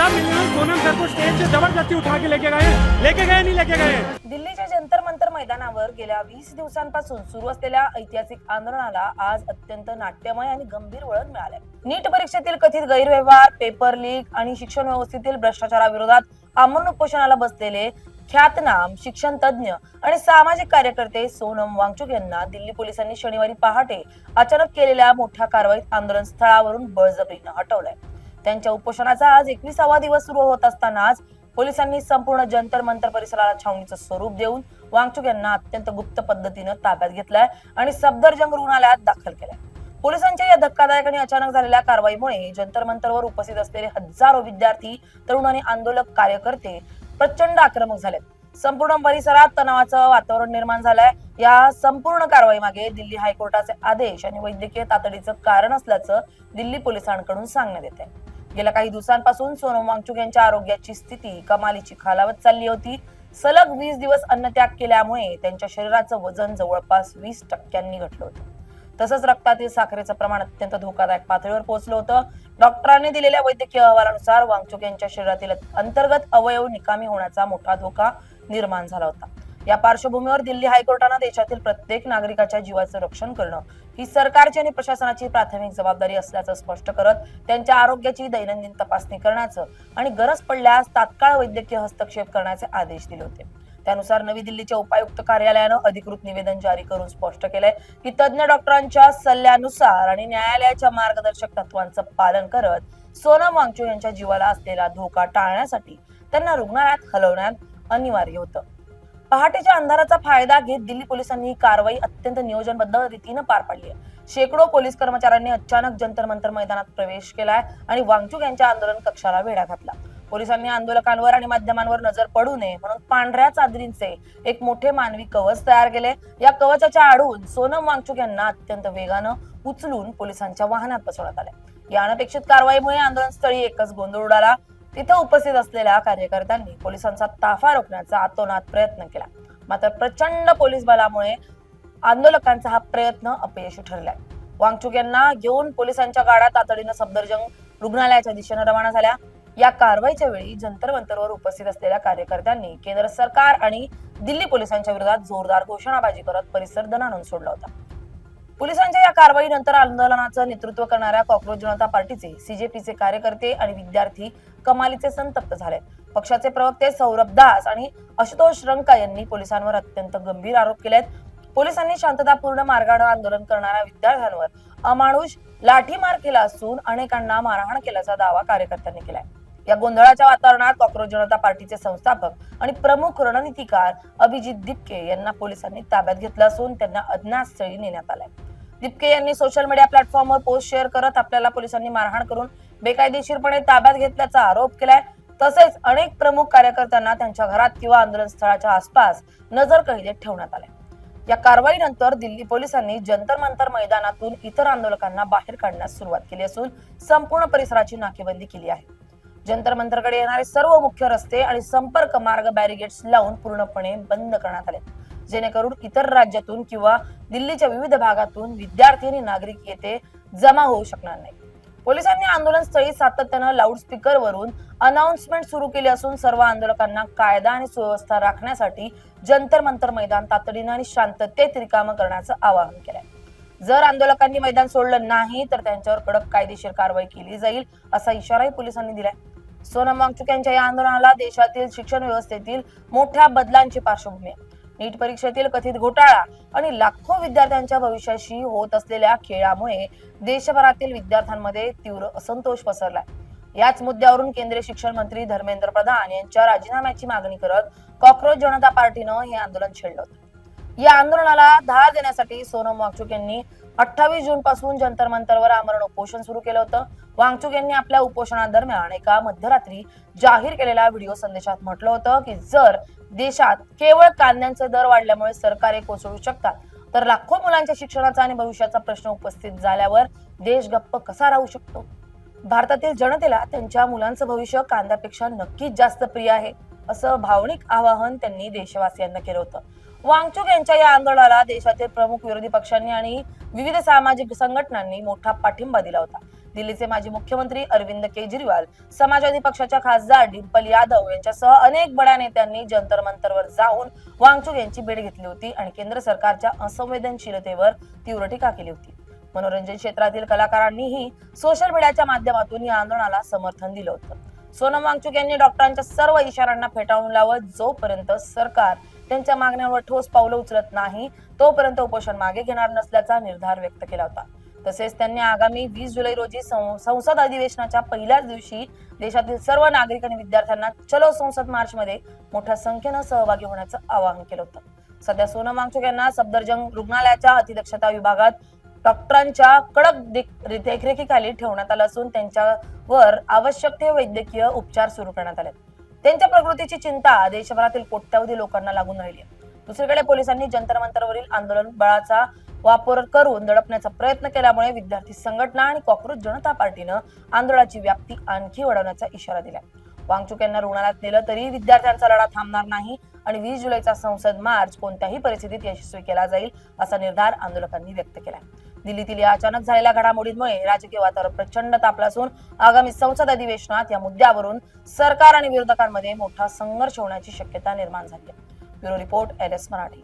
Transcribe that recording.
क्या मिलने में सोनम सर को स्टेज से जबरदस्ती उठा के लेके गए नहीं लेके गए। दिल्लीच्या जंतर मंतर मैदानावर गेल्या 20 दिवसांपासून सुरू असलेल्या ऐतिहासिक आंदोलनाला आज अत्यंत नाट्यमय आणि गंभीर वळण मिळाले। नीट परीक्षेतील कथित गैरव्यवहार, पेपर लीक आणि शिक्षण व्यवस्थेतील भ्रष्टाचाराविरोधात आमरण उपोषणाला बसलेले ख्यातनाम शिक्षण तज्ञ आणि सामाजिक कार्यकर्ते सोनम वांगचुक यांना दिल्ली पोलिसांनी शनिवारी पहाटे अचानक केलेल्या मोठ्या कारवाईत आंदोलन स्थळावरून बळजबरीने हटवलंय। त्यांच्या उपोषणाचा आज 21वा दिवस सुरू होत असतानाच पोलिसांनी संपूर्ण जंतर मंतर परिसराला छावणीचं स्वरूप देऊन वांगचुक यांना अत्यंत गुप्त पद्धतीने ताब्यात घेतलाय आणि सफदरजंग रुग्णालयात दाखल केलंय। पोलिसांच्या या धक्कादायक आणि अचानक झालेल्या कारवाईमुळे जंतर मंतरवर उपस्थित असलेले हजारो विद्यार्थी, तरुण आणि आंदोलक कार्यकर्ते प्रचंड आक्रमक झालेत। संपूर्ण परिसरात तणावाचं वातावरण निर्माण झालंय। या संपूर्ण कारवाई मागे दिल्ली हायकोर्टाचे आदेश आणि वैद्यकीय तातडीचं कारण असल्याचं दिल्ली पोलिसांकडून सांगण्यात येत आहे। गेल्या काही दिवसांपासून सोनम वांगचुक यांच्या आरोग्याची स्थिती कमालीची खालावत चालली होती। सलग 20 दिवस अन्नत्याग केल्यामुळे त्यांच्या शरीराचं वजन जवळपास 20% घटलं होतं। तसंच रक्तातील साखरेचं प्रमाण अत्यंत धोकादायक पातळीवर पोहोचलं होतं। डॉक्टरांनी दिलेल्या वैद्यकीय अहवालानुसार वांगचुक यांच्या शरीरातील अंतर्गत अवयव निकामी होण्याचा मोठा धोका निर्माण झाला होता। या पार्श्वभूमीवर दिल्ली हायकोर्टाने देशातील प्रत्येक नागरिकाच्या जीवाचं रक्षण करणं ही सरकारची आणि प्रशासनाची प्राथमिक जबाबदारी असल्याचं स्पष्ट करत त्यांच्या आरोग्याची दैनंदिन तपासणी करण्याचं आणि गरज पडल्यास तात्काळ वैद्यकीय हस्तक्षेप करण्याचे आदेश दिले होते। त्यानुसार नवी दिल्लीच्या उपायुक्त कार्यालयानं अधिकृत निवेदन जारी करून स्पष्ट केलंय की तज्ञ डॉक्टरांच्या सल्ल्यानुसार आणि न्यायालयाच्या मार्गदर्शक तत्वांचं पालन करत सोनम वांगचुक यांच्या जीवाला असलेला धोका टाळण्यासाठी त्यांना रुग्णालयात हलवण्यात अनिवार्य होतं। पहाटेच्या अंधाराचा फायदा घेत दिल्ली पोलिसांनी ही कारवाई अत्यंत नियोजनबद्ध रीतीने पार पाडली आहे। शेकडो पोलीस कर्मचाऱ्यांनी अचानक जंतर मंतर मैदानात प्रवेश केलाय आणि वांगचुक यांच्या आंदोलन कक्षाला वेढा घातला। पोलिसांनी आंदोलकांवर आणि माध्यमांवर नजर पडू नये म्हणून पांढऱ्या चादरींचे एक मोठे मानवी कवच तयार केले। या कवचाच्या आडून सोनम वांगचुक यांना अत्यंत वेगानं उचलून पोलिसांच्या वाहनात बसवण्यात आले। या अनपेक्षित कारवाईमुळे आंदोलनस्थळी एकच गोंधळ उडाला। तिथे उपस्थित असलेल्या कार्यकर्त्यांनी पोलिसांचा ताफा रोखण्याचा आतोनात प्रयत्न केला, मात्र प्रचंड पोलीस बलामुळे आंदोलकांचा हा प्रयत्न अपयशी ठरलाय। वांगचुक यांना घेऊन पोलिसांच्या गाड्या तातडीनं सफदरजंग रुग्णालयाच्या दिशेने रवाना झाल्या। या कारवाईच्या वेळी जंतर मंतरवर उपस्थित असलेल्या कार्यकर्त्यांनी केंद्र सरकार आणि दिल्ली पोलिसांच्या विरोधात जोरदार घोषणाबाजी करत परिसर दणाणून सोडला होता। पोलिसांच्या या कारवाईनंतर आंदोलनाचं नेतृत्व करणाऱ्या कॉक्रोच जनता पार्टीचे सीजेपीचे कार्यकर्ते आणि विद्यार्थी कमालीचे संतप्त झाले। पक्षाचे प्रवक्ते सौरभ दास आणि आशुतोष रंका यांनी पोलिसांवर अत्यंत गंभीर आरोप केलेत। पोलिसांनी शांततापूर्ण मार्गाने आंदोलन करणाऱ्या विद्यार्थ्यांवर अमानुष लाठीमार केला असून अनेकांना मारहाण केल्याचा दावा कार्यकर्त्यांनी केलाय। या गोंधळाच्या वातावरणात कॉक्रोच जनता पार्टीचे संस्थापक आणि प्रमुख रणनीतिकार अभिजित दिपके यांना पोलिसांनी ताब्यात घेतलं असून त्यांना अज्ञात स्थळी नेण्यात आलंय। दिपके यांनी सोशल मीडिया प्लॅटफॉर्मवर पोस्ट शेअर करत आपल्याला पोलिसांनी मारहाण करून बेकायदेशीरपणे ताब्यात घेतल्याचा आरोप केलाय। तसेच अनेक प्रमुख कार्यकर्त्यांना त्यांच्या घरात किंवा आंदोलन स्थळाच्या आसपास नजरकैदेत ठेवण्यात आले। या कारवाईनंतर दिल्ली पोलिसांनी जंतर मंतर मैदानातून इतर आंदोलकांना बाहेर काढण्यास सुरुवात केली असून संपूर्ण परिसराची नाकेबंदी केली आहे। जंतर मंतरकडे येणारे सर्व मुख्य रस्ते आणि संपर्क मार्ग बॅरिगेड्स लावून पूर्णपणे बंद करण्यात आले, जेणेकरून इतर राज्यातून किंवा दिल्लीच्या विविध भागातून विद्यार्थी आणि नागरिक येथे जमा होऊ शकणार नाही। पोलिसांनी आंदोलनस्थळी सातत्यानं लाऊडस्पीकरवरून अनाउन्समेंट सुरू केली असून सर्व आंदोलकांना कायदा आणि सुव्यवस्था राखण्यासाठी जंतर मंतर मैदान तातडीनं आणि शांततेत रिकामं करण्याचं आवाहन केलंय। जर आंदोलकांनी मैदान सोडलं नाही तर त्यांच्यावर कडक कायदेशीर कारवाई केली जाईल असा इशाराही पोलिसांनी दिलाय। सोनम वांगचुक यांच्या या आंदोलनाला देशातील शिक्षण व्यवस्थेतील मोठ्या बदलांची पार्श्वभूमी आहे। नीट परीक्षेतील कथित घोटाळा आणि लाखो विद्यार्थ्यांच्या भविष्याशी होत असलेल्या खेळामुळे देशभरातील विद्यार्थ्यांमध्ये तीव्र असंतोष पसरलाय। याच मुद्द्यावरून केंद्रीय शिक्षण मंत्री धर्मेंद्र प्रधान यांच्या राजीनाम्याची मागणी करत कॉक्रोच जनता पार्टीनं हे आंदोलन छेडलं होतं। या आंदोलनाला धार देण्यासाठी सोनम वांगचुक यांनी 28 जून पासून जंतर मंतरवर आमरण उपोषण सुरू केलं होतं। वांगचुक यांनी आपल्या उपोषणादरम्यान एका मध्यरात्री जाहीर केलेल्या व्हिडिओ संदेशात म्हटलं होतं की जर देशात केवळ कांद्यांचे दर वाढल्यामुळे सरकारे कोसळू शकतात तर लाखो मुलांच्या शिक्षणाचा आणि भविष्याचा प्रश्न उपस्थित झाल्यावर देश गप्प कसा राहू शकतो। भारतातील जनतेला त्यांच्या मुलांचं भविष्य कांद्यापेक्षा नक्कीच जास्त प्रिय आहे असं भावनिक आवाहन त्यांनी देशवासियांना केलं होतं। वांगचुक यांच्या या आंदोलनाला देशातील प्रमुख विरोधी पक्षांनी आणि विविध सामाजिक संघटनांनी मोठा पाठिंबा दिला होता। दिल्लीचे माजी मुख्यमंत्री अरविंद केजरीवाल, समाजवादी पक्षाच्या खासदार डिंपल यादव यांच्यासह अनेक बड्या नेत्यांनी जंतर मंतरवर जाऊन वांगचुक यांची भेट घेतली होती आणि केंद्र सरकारच्या असंवेदनशीलतेवर तीव्र टीका केली होती. मनोरंजन क्षेत्रातील कलाकारांनीही सोशल मीडियाच्या माध्यमातून या आंदोलनाला समर्थन दिलं होतं. सोनम वांगचुक यांनी डॉक्टरांच्या सर्व इशाऱ्यांना फेटाळून लावत जोपर्यंत सरकार त्यांच्या मागण्यांवर ठोस पावलं उचलत नाही तोपर्यंत उपोषण मागे घेणार नसल्याचा निर्धार व्यक्त केला होता. तसेच त्यांनी आगामी 20 जुलै रोजी संसद अधिवेशनाच्या पहिल्याच दिवशी देशातील सर्व नागरिक आणि विद्यार्थ्यांना चलो संसद मार्च मध्ये मोठ्या संख्येनं सहभागी होण्याचं आवाहन केलं होतं. सध्या सोनम वांगचुक यांना सफदरजंग रुग्णालयाच्या अतिदक्षता विभागात डॉक्टरांच्या कडक देखरेखीखाली ठेवण्यात आलं असून त्यांच्यावर आवश्यक ते वैद्यकीय उपचार सुरू करण्यात आले. त्यांच्या प्रकृतीची चिंता देशभरातील कोट्यावधी लोकांना लागून राहिली आहे. दुसरीकडे पोलिसांनी जंतर मंतरवरील आंदोलन बळाचा वापर करून दडपण्याचा प्रयत्न केल्यामुळे विद्यार्थी संघटना आणि कॉक्रोच जनता पार्टीनं आंदोलनाची व्याप्ती आणखी वाढवण्याचा इशारा दिला. वांगचुक यांना रुग्णालयात नेलं तरी विद्यार्थ्यांचा लढा थांबणार नाही आणि 20 जुलैचा संसद मार्च कोणत्याही परिस्थितीत यशस्वी केला जाईल असा निर्धार आंदोलकांनी व्यक्त केला. दिल्लीतील या अचानक झालेल्या घडामोडींमुळे राजकीय वातावरण प्रचंड तापलं असून आगामी संसद अधिवेशनात या मुद्द्यावरून सरकार आणि विरोधकांमध्ये मोठा संघर्ष होण्याची शक्यता निर्माण झाली आहे. Bureau report LS Marathi.